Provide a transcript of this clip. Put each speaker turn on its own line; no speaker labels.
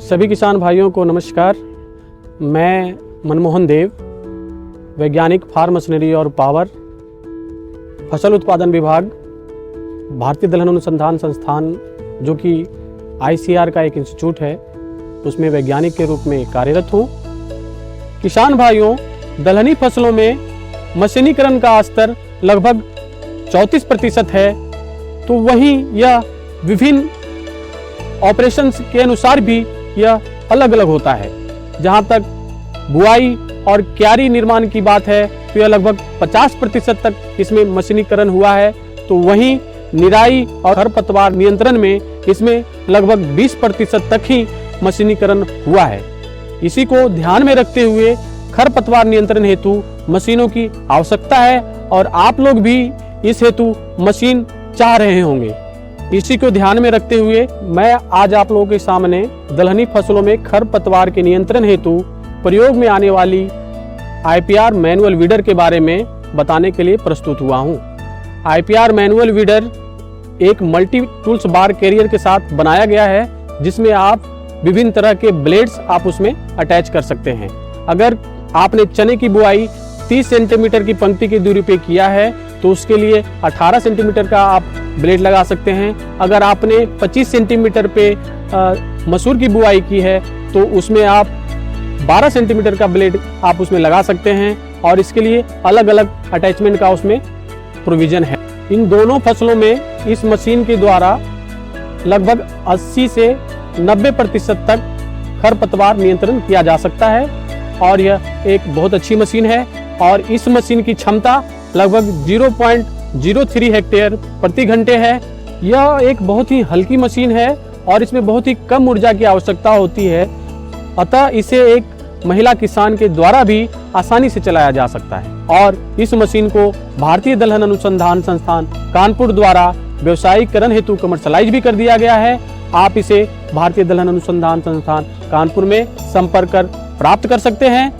सभी किसान भाइयों को नमस्कार। मैं मनमोहन देव, वैज्ञानिक फार्म मशीनरी और पावर, फसल उत्पादन विभाग, भारतीय दलहन अनुसंधान संस्थान जो कि ICAR का एक इंस्टीट्यूट है, उसमें वैज्ञानिक के रूप में कार्यरत हूँ। किसान भाइयों, दलहनी फसलों में मशीनीकरण का स्तर लगभग 34% है, तो वहीं यह विभिन्न ऑपरेशंस के अनुसार भी यह अलग अलग होता है। जहाँ तक बुआई और क्यारी निर्माण की बात है तो यह लगभग 50% तक इसमें मशीनीकरण हुआ है, तो वहीं निराई और खरपतवार नियंत्रण में इसमें लगभग 20% तक ही मशीनीकरण हुआ है। इसी को ध्यान में रखते हुए खरपतवार नियंत्रण हेतु मशीनों की आवश्यकता है और आप लोग भी इस हेतु मशीन चाह रहे होंगे। इसी को ध्यान में रखते हुए मैं आज आप लोगों के सामने दलहनी फसलों में खरपतवार के नियंत्रण हेतु प्रयोग में आने वाली IPR मैनुअल वीडर के बारे में बताने के लिए प्रस्तुत हुआ हूँ। IPR मैनुअल वीडर एक मल्टी टूल्स बार कैरियर के साथ बनाया गया है, जिसमें आप विभिन्न तरह के ब्लेड्स आप उसमें अटैच कर सकते हैं। अगर आपने चने की बुआई 30 सेंटीमीटर की पंक्ति की दूरी पे किया है तो उसके लिए 18 सेंटीमीटर का आप ब्लेड लगा सकते हैं। अगर आपने 25 सेंटीमीटर पे मसूर की बुआई की है तो उसमें आप 12 सेंटीमीटर का ब्लेड आप उसमें लगा सकते हैं और इसके लिए अलग अलग अटैचमेंट का उसमें प्रोविजन है। इन दोनों फसलों में इस मशीन के द्वारा लगभग 80 से 90% तक खरपतवार नियंत्रण किया जा सकता है और यह एक बहुत अच्छी मशीन है और इस मशीन की क्षमता लगभग 0.03 हेक्टेयर प्रति घंटे है। यह एक बहुत ही हल्की मशीन है और इसमें बहुत ही कम ऊर्जा की आवश्यकता होती है, अतः इसे एक महिला किसान के द्वारा भी आसानी से चलाया जा सकता है। और इस मशीन को भारतीय दलहन अनुसंधान संस्थान कानपुर द्वारा व्यावसायिकरण हेतु कमर्शलाइज भी कर दिया गया है। आप इसे भारतीय दलहन अनुसंधान संस्थान कानपुर में संपर्क कर प्राप्त कर सकते हैं।